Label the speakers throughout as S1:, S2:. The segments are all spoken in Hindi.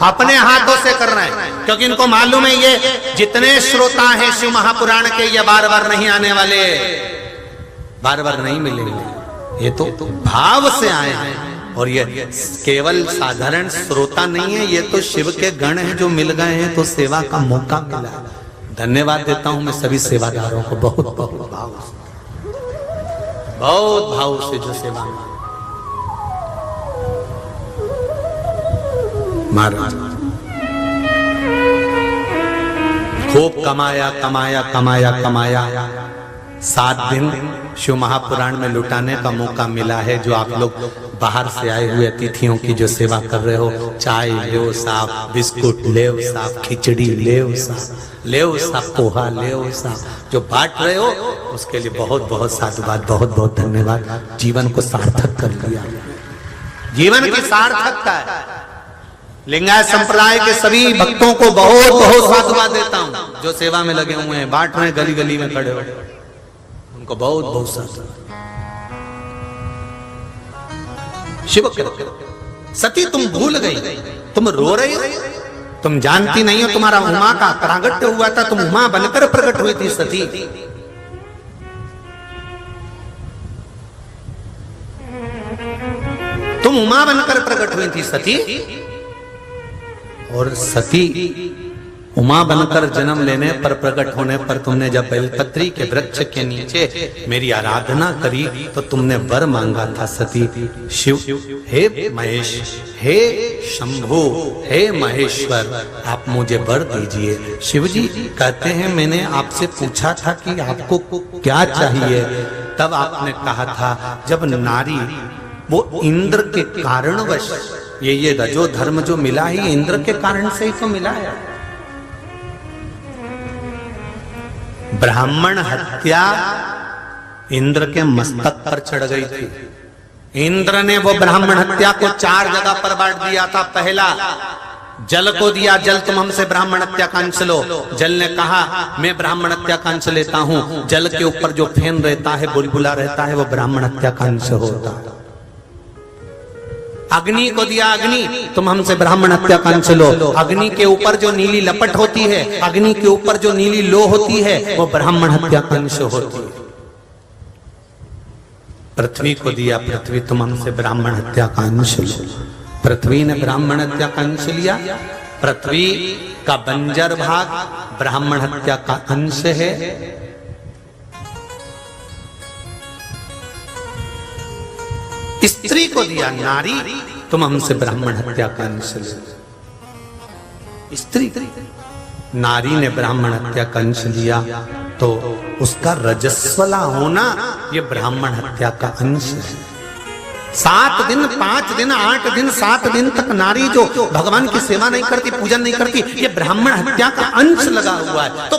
S1: अपने हाथों से कर रहे हैं, क्योंकि इनको मालूम है ये जितने श्रोता हैं शिव महापुराण के, ये बार बार नहीं आने वाले, बार बार नहीं मिलेंगे। ये तो भाव से आए हैं, और ये केवल साधारण श्रोता नहीं है, ये तो शिव के गण हैं जो मिल गए हैं, तो सेवा का मौका मिला। धन्यवाद देता हूं मैं सभी सेवादारों को, बहुत बहुत भाव से, बहुत भाव से जो सेवा महाराज खूब कमाया कमाया कमाया कमाया। 7 दिन शिव महापुराण में लुटाने का मौका मिला है। जो आप लोग बाहर से आए हुए अतिथियों की जो सेवा कर रहे हो, चाय ले साहब, बिस्कुट ले साहब, खिचड़ी ले साहब, ले साहब, पोहा ले साहब, जो बांट रहे हो उसके लिए बहुत बहुत साधुवाद, बहुत बहुत धन्यवाद। जीवन को सार्थक कर लिया, जीवन की सार्थकता है। लिंगायत संप्रदाय के सभी भक्तों को बहुत बहुत साधुवाद देता हूं, जो सेवा में लगे हुए हैं, बांट रहे हैं, गली गली में खड़े हुए, उनको बहुत बहुत साधुवाद। शिव सती तुम भूल गई, तुम रो रही हो, तुम जानती नहीं हो तुम्हारा उमा का प्रागट्य हुआ था, तुम उमा बनकर प्रकट हुई थी सती। तुम उमा बनकर प्रकट हुई थी सती, और सती उमा बनकर जन्म लेने पर, प्रकट होने पर तुमने जब बेलपत्री के वृक्ष के नीचे मेरी आराधना करी तो तुमने वर मांगा था सती। शिव, हे महेश, हे शंभु, हे महेश्वर, आप मुझे वर दीजिए। शिव जी कहते हैं मैंने आपसे पूछा था कि आपको क्या चाहिए, तब आपने कहा था जब नारी वो इंद्र के कारणवश, ये रजो धर्म जो मिला ही इंद्र के कारण से ही तो मिला है। ब्राह्मण हत्या इंद्र के मस्तक पर चढ़ गई थी। इंद्र ने वो ब्राह्मण हत्या को 4 जगह पर बांट दिया था। पहला जल को दिया, जल तुम हमसे ब्राह्मण हत्या का अंश लो। जल ने कहा मैं ब्राह्मण हत्या का अंश लेता हूं। जल के ऊपर जो फेन रहता है, बुलबुला रहता है, वो ब्राह्मण हत्या का अंश होता है। अग्नि को दिया, अग्नि तुम हमसे ब्राह्मण हत्या का अंश लो। अग्नि के ऊपर जो नीली लपट होती है, अग्नि के ऊपर जो नीली लो होती है, वो ब्राह्मण हत्या का अंश होती है। पृथ्वी को दिया, पृथ्वी तुम हमसे ब्राह्मण हत्या का अंश लो। पृथ्वी ने ब्राह्मण हत्या का अंश लिया। पृथ्वी का बंजर भाग ब्राह्मण हत्या का अंश है। स्त्री को दिया, नारी तुम हमसे ब्राह्मण हत्या का अंश लो। स्त्री, नारी ने ब्राह्मण हत्या का अंश लिया तो उसका रजस्वला होना ये ब्राह्मण हत्या का अंश है। 7 दिन, 5 दिन, 8 दिन, 7 दिन तक नारी जो भगवान की सेवा नहीं करती, पूजन नहीं करती, ये ब्राह्मण हत्या का अंश लगा हुआ है। तो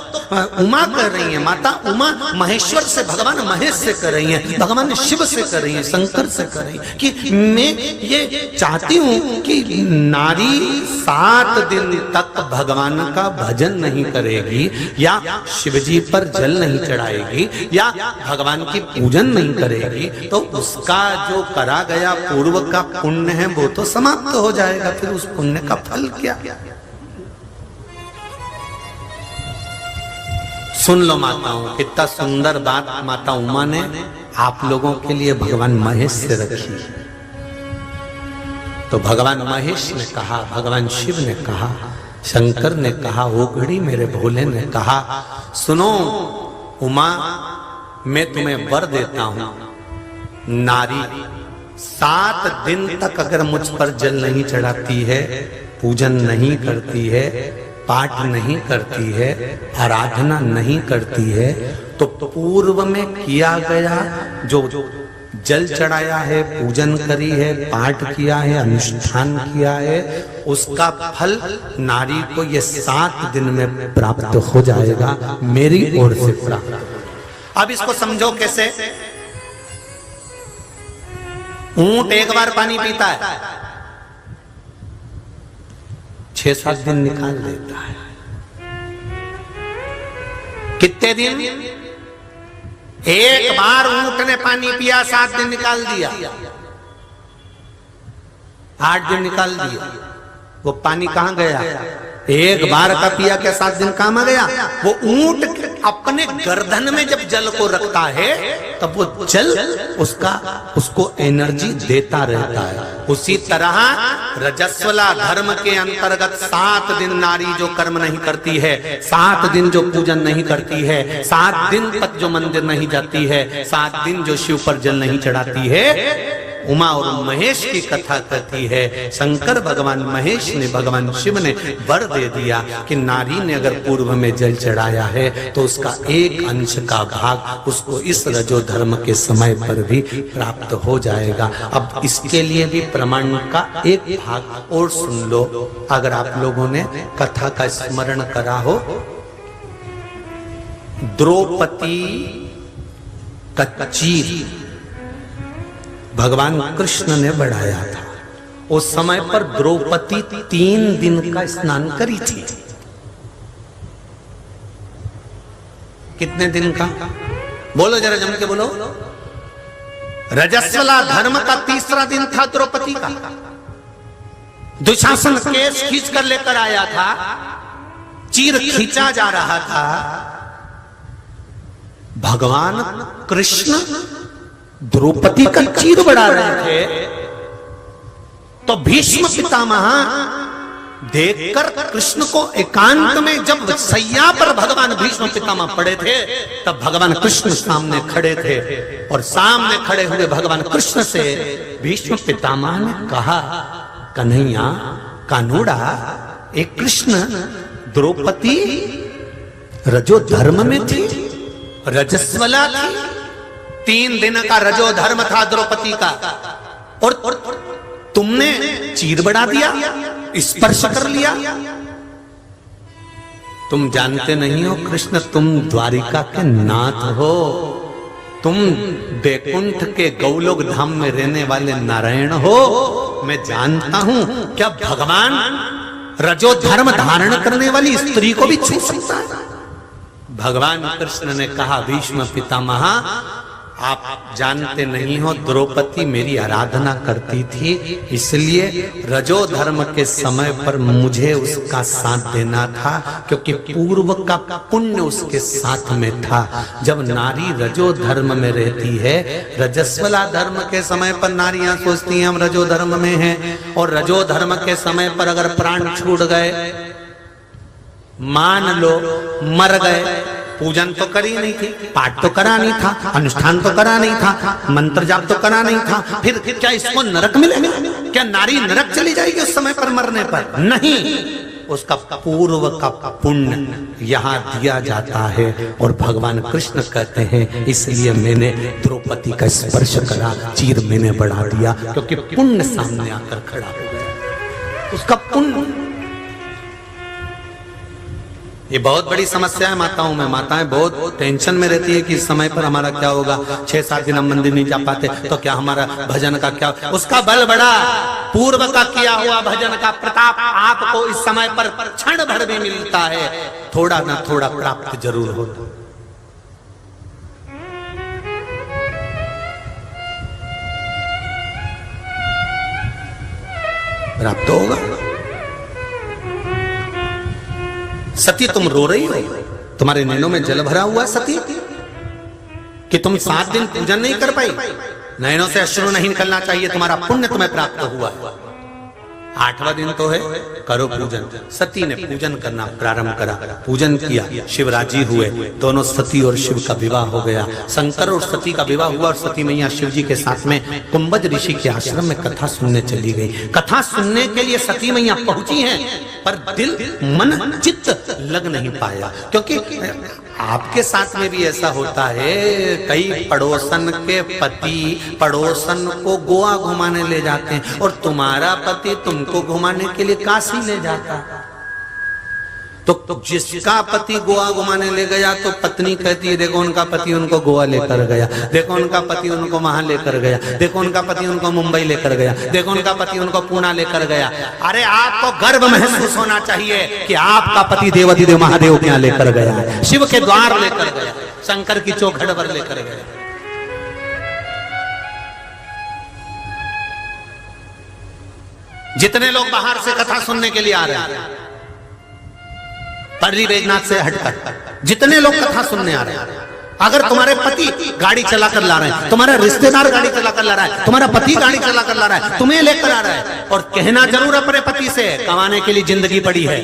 S1: उमा कर रही है, माता उमा महेश्वर से, भगवान महेश से कर रही है, भगवान शिव से कर रही है, शंकर से कर रही है कि मैं ये चाहती हूं कि नारी 7 दिन तक भगवान का भजन नहीं करेगी, या शिवजी पर जल नहीं चढ़ाएगी, या भगवान की पूजन नहीं करेगी, तो उसका जो करा गया पूर्व का पुण्य है वो तो समाप्त हो जाएगा। फिर उस पुण्य का फल क्या? सुन लो माताओं, कितना सुंदर बात माता उमा ने आप लोगों के लिए भगवान महेश से रखी। तो भगवान महेश ने कहा, भगवान शिव ने कहा, शंकर ने कहा, ओगड़ी मेरे भोले ने कहा, सुनो उमा, मैं तुम्हें वर देता हूं, नारी 7 दिन तक अगर मुझ पर जल नहीं चढ़ाती है, पूजन नहीं करती है, पाठ नहीं करती है, आराधना नहीं करती है, तो पूर्व में किया गया जो जल चढ़ाया है, पूजन करी है, पाठ किया है, अनुष्ठान किया है, उसका फल नारी को ये 7 दिन में प्राप्त हो जाएगा, मेरी ओर से प्राप्त। अब इसको समझो कैसे। ऊंट एक बार पानी पीता है, 6-7 दिन निकाल देता है। कितने दिन? एक बार ऊंट ने पानी पिया, 7 दिन निकाल दिया, 8 दिन निकाल दिया, वो पानी कहां गया? एक बार का पिया क्या 7 दिन काम आ गया? वो ऊंट अपने गर्दन में जब जल को रखता है तब वो जल उसको एनर्जी देता रहता है। उसी तरह रजस्वला धर्म के अंतर्गत 7 दिन नारी जो कर्म नहीं करती है, 7 दिन जो पूजन नहीं करती है, 7 दिन तक जो मंदिर नहीं जाती है, 7 दिन जो शिव पर जल नहीं चढ़ाती है, उमा और महेश की कथा कहती है शंकर भगवान महेश ने, भगवान शिव ने वर दे दिया कि नारी ने अगर पूर्व में जल चढ़ाया है तो उसका एक अंश का भाग उसको इस रजो धर्म के समय पर भी प्राप्त हो जाएगा। अब इसके लिए भी प्रमाण का एक भाग और सुन लो। अगर आप लोगों ने कथा का स्मरण करा हो, द्रौपदी का चीर भगवान कृष्ण ने बढ़ाया था। उस समय पर द्रौपदी 3 दिन का स्नान करी थी। कितने दिन का? बोलो जरा जम के बोलो। रजस्वला धर्म का 3रा दिन था द्रौपदी का। दुशासन केस खींच कर लेकर आया था, चीर खींचा जा रहा था। भगवान कृष्ण द्रौपदी का चीर बढ़ा रहे थे तो भीष्म पितामह देखकर कृष्ण को एकांत में, जब सैया पर भगवान भीष्म पितामह पड़े थे तब भगवान कृष्ण सामने खड़े थे और सामने खड़े हुए भगवान कृष्ण से भीष्म पितामह ने कहा, कन्हैया कानूड़ा, एक कृष्ण द्रौपदी रजो धर्म में थी, रजस्वला थी, 3 दिन का रजो धर्म था द्रौपदी का, और तुमने चीर बढ़ा दिया, स्पर्श कर लिया। तुम जानते नहीं हो कृष्ण, तुम द्वारिका के नाथ हो, तुम बैकुंठ के गौलोक धाम में रहने वाले नारायण हो। मैं जानता हूं क्या भगवान रजो धर्म धारण करने वाली स्त्री को भी छू सकता है? भगवान कृष्ण ने कहा, भीष्म पितामह आप जानते नहीं हो, द्रौपदी मेरी आराधना करती थी, इसलिए रजो धर्म के समय पर मुझे उसका साथ देना था, क्योंकि पूर्व का पुण्य उसके साथ में था। जब नारी रजो धर्म में रहती है, रजस्वला धर्म के समय पर नारियां सोचती हैं हम रजो धर्म में हैं, और रजो धर्म के समय पर अगर प्राण छूट गए, मान लो मर गए, पूजन तो करी नहीं थी, पाठ तो करा नहीं था, अनुष्ठान तो करा नहीं था, मंत्र जाप तो करा नहीं था, फिर क्या इसको नरक मिलेगा? क्या नारी नरक चली जाएगी उस समय पर मरने पर? नहीं, उसका पूर्व का पुण्य यहाँ दिया जाता है। और भगवान कृष्ण कहते हैं इसलिए मैंने द्रौपदी का स्पर्श करा, चीर मैंने बढ़ा दिया, क्योंकि पुण्य सामने आकर खड़ा हो गया, उसका पुण्य। ये बहुत बड़ी समस्या है माताओं में। माताएं बहुत टेंशन में रहती है कि इस समय पर हमारा क्या होगा, 6-7 दिन हम मंदिर नहीं जा पाते तो क्या हमारा भजन का क्या? उसका बल बड़ा, पूर्व का किया हुआ भजन का प्रताप आपको इस समय पर क्षण भर भी मिलता है, थोड़ा ना थोड़ा प्राप्त जरूर होता। प्राप्त होगा। सती तुम रो रही हो, तुम्हारे नैनों में जल भरा हुआ सती, कि तुम 7 दिन पूजन नहीं कर पाई? नैनों से अश्रु नहीं निकलना चाहिए, तुम्हारा पुण्य तुम्हें प्राप्त हुआ। 8वां दिन तो है, करो पूजन। सती ने पूजन करना प्रारंभ करा, पूजन किया, शिवराजी हुए, दोनों सती और शिव का विवाह हो गया। शंकर और सती का विवाह हुआ और सती मैया शिव जी के साथ में कुंभज ऋषि के आश्रम में कथा सुनने चली गई। कथा सुनने के लिए सती मैया पहुंची हैं, पर दिल मन चित्त लग नहीं पाया, क्योंकि आपके साथ में भी ऐसा होता है, कई पड़ोसन के पति पड़ोसन को गोवा घुमाने ले जाते हैं और तुम्हारा पति तुमको घुमाने के लिए काशी ले जाता। तो जिसका पति गोवा घुमाने ले गया तो पत्नी कहती है देखो उनका पति उनको गोवा लेकर गया, देखो उनका पति उनको वहां लेकर गया, देखो उनका पति उनको मुंबई लेकर गया, देखो उनका पति उनको पुणे लेकर गया। अरे आपको गर्व महसूस होना चाहिए कि आपका पति देवाधिदेव महादेव के यहाँ लेकर गया है, शिव के द्वार लेकर गया, शंकर की चौखट पर लेकर गया। जितने लोग बाहर से कथा सुनने के लिए आ रहे हैं, पर्री बैजनाथ से हटकर जितने लोग कथा सुनने आ रहे हैं, अगर तुम्हारे पति गाड़ी चलाकर ला रहे हैं, तुम्हारा रिश्तेदार गाड़ी चलाकर ला रहा है, तुम्हारा पति गाड़ी चलाकर ला रहा है, तुम्हें लेकर आ रहा है, और कहना जरूर अपने पति से, कमाने के लिए जिंदगी पड़ी है,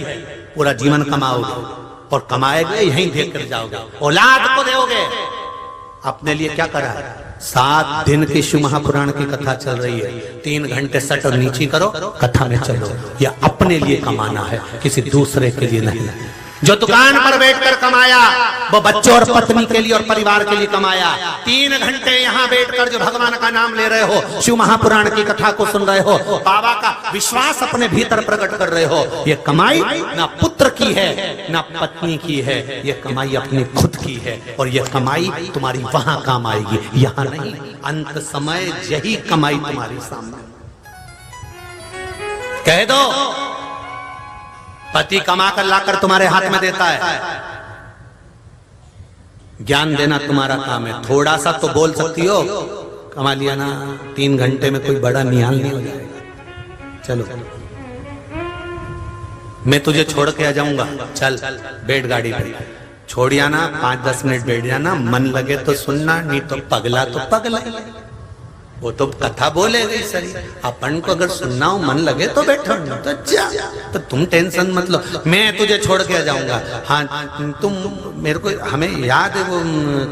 S1: पूरा जीवन कमाओगे और कमाएगे यहीं देख कर जाओगे, औलाद को दोगे, अपने लिए क्या करा है? 7 दिन की शिव महापुराण की कथा चल रही है, 3 घंटे सट और नीची करो, कथा में चलो। यह अपने लिए कमाना है, किसी दूसरे के लिए नहीं। जो दुकान पर बैठकर कमाया वो बच्चों और पत्नी के लिए और परिवार के लिए कमाया। 3 घंटे यहाँ बैठकर जो भगवान का नाम ले रहे हो, शिव महापुराण की कथा को सुन रहे हो, बाबा का विश्वास अपने भीतर प्रकट कर रहे हो, ये कमाई ना पुत्र की है ना पत्नी की है, ये कमाई अपनी खुद की है, और ये कमाई तुम्हारी वहां काम आएगी, यहाँ नहीं। अंत समय यही कमाई तुम्हारी सामने। कह दो पति कमा कर लाकर तुम्हारे हाथ में देता है, ज्ञान देना तुम्हारा काम है। थोड़ा सा तो बोल सकती हो, कमा लिया ना, 3 घंटे में कोई बड़ा निहाल नहीं हो जाएगा। चलो मैं तुझे छोड़ के आ जाऊंगा, चल बैठ गाड़ी पे, छोड़िया ना, 5-10 मिनट बैठ जाना, मन लगे तो सुनना, नहीं तो पगला तो पगला। वो तो कथा बोलेगी सही, अपन को अगर सुनना हो, मन लगे तो बैठो, तो अच्छा, तो तुम टेंशन मत लो, मैं तुझे छोड़ के आ जाऊंगा। हाँ तुम मेरे को, हमें याद है वो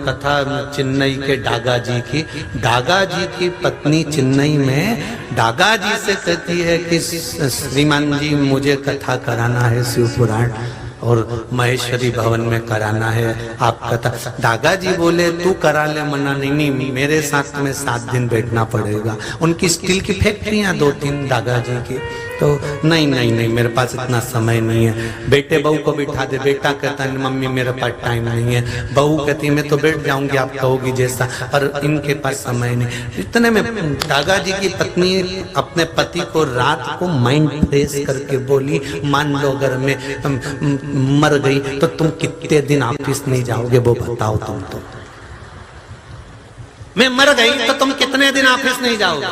S1: कथा चेन्नई के डागा जी की। डागा जी की पत्नी चेन्नई में डागा जी से कहती है कि श्रीमान जी मुझे कथा कराना है शिव पुराण, और महेश्वरी भवन में कराना है आप कथा। दागा जी बोले तू करा ले, मना नहीं, मेरे साथ में 7 दिन बैठना पड़ेगा। उनकी स्टील की फैक्ट्रियां 2-3 दागा जी की, तो नहीं नहीं नहीं मेरे पास इतना समय नहीं है। बेटे बहू को बिठा दे, बेटा कहता है मम्मी मेरे पास टाइम नहीं है, बहू कहती मैं तो बैठ जाऊंगी आप कहोगी जैसा, पर इनके पास समय नहीं। इतने में दागा जी की पत्नी अपने पति को रात को माइंड फ्रेश करके बोली, मान लो अगर मैं मर गई तो तुम कितने दिन ऑफिस नहीं जाओगे, वो बताओ तुम। तो मैं मर गई तो तुम कितने दिन ऑफिस नहीं जाओगे?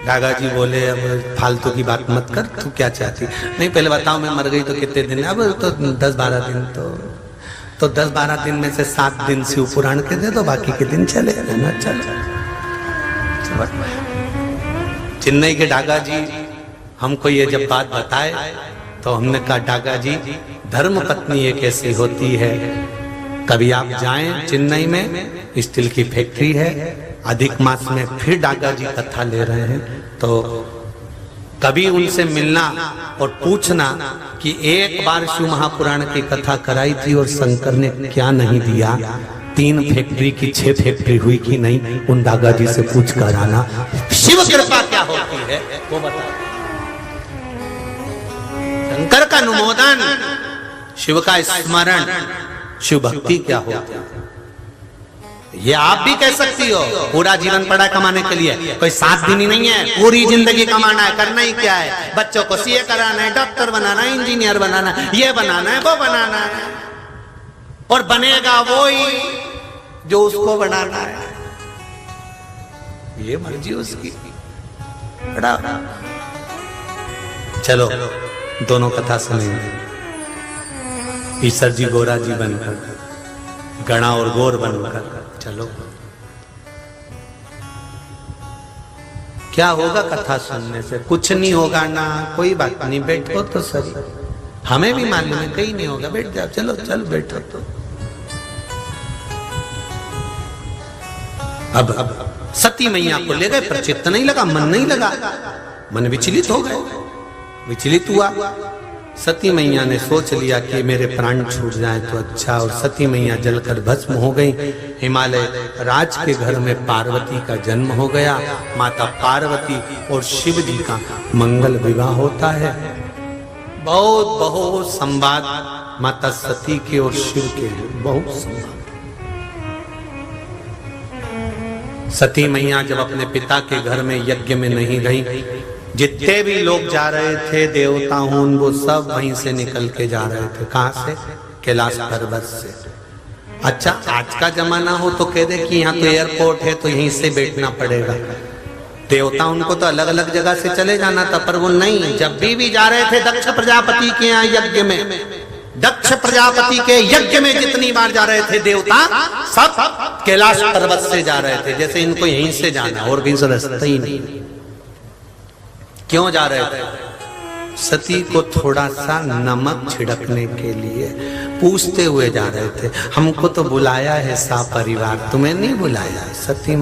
S1: दागा जी बोले अब फालतू की बात मत कर, तू क्या चाहती? नहीं पहले बताओ मैं मर गई तो कितने दिन? अब तो 10-12 दिन। तो 10-12 दिन में से 7 दिन शिव पुराण के दे दो, बाकी के दिन चले रहना। चलो चेन्नई के डागा जी हमको ये जब बात बताए तो हमने कहा डागा जी धर्म पत्नी एक ऐसी होती है, कभी आप जाएं चेन्नई में, स्टील की फैक्ट्री है, अधिक मास में फिर डागा जी कथा ले रहे हैं, तो कभी उनसे मिलना और पूछना कि एक बार शिव महापुराण की कथा कराई थी और शंकर ने क्या नहीं दिया, 3 फैक्ट्री की 6 फैक्ट्री हुई कि नहीं, उन दागा जी से पूछ कर आना शिव कृपा क्या होती है वो बता। शंकर का अनुमोदन, शिव का स्मरण, शिव भक्ति क्या होती है ये आप भी कह सकती हो। पूरा जीवन पड़ा कमाने के लिए, कोई 7 दिन ही नहीं है, पूरी जिंदगी कमाना है। करना ही क्या है? बच्चों को सीए कराना है, डॉक्टर बनाना है, इंजीनियर बनाना है, ये बनाना है, वो बनाना है, और बनेगा वो ही जो उसको बनाना है, ये मर्जी उसकी। बड़ा चलो दोनों कथा सुनेंगे। ईश्वर जी गोरा जी बनकर, गणा और गौर बनकर, चलो क्या होगा कथा सुनने से? कुछ नहीं होगा ना, कोई बात नहीं, बैठो तो सही, हमें भी मालूम है कहीं नहीं होगा, बैठ जाओ, चलो चल बैठो। तो अब सती मैया को ले गए, पर चित्त नहीं लगा, मन नहीं लगा, मन विचलित हो गए, विचलित हुआ। सती मैया ने सोच लिया कि मेरे प्राण छूट जाए तो अच्छा, और सती मैया जलकर भस्म हो गई। हिमालय राज के घर में पार्वती का जन्म हो गया। माता पार्वती और शिव जी का मंगल विवाह होता है। बहुत बहुत संवाद माता सती के और शिव के, बहुत संवाद। सती मैया जब अपने पिता के घर में यज्ञ में नहीं गई, जितने भी लोग जा रहे थे देवता हूं वो सब वहीं से निकल के जा रहे थे। कहां से? कैलाश पर्वत से। अच्छा आज का जमाना हो तो कह दे कि यहाँ तो एयरपोर्ट है तो यहीं से बैठना पड़ेगा, देवता उनको तो अलग अलग जगह से चले जाना था, पर वो नहीं, जब भी जा रहे थे दक्ष प्रजापति के यहाँ यज्ञ में, दक्ष प्रजापति के यज्ञ में जितनी बार जा रहे थे देवता, सब कैलाश पर्वत से जा रहे थे, जैसे इनको यहीं से जाना और कहीं से रास्ता ही नहीं। क्यों जा रहे थे? सती को थोड़ा सा नमक छिड़कने के लिए पूछते हुए जा रहे थे, हमको तो बुलाया है सा परिवार, तुम्हें नहीं बुलाया। सती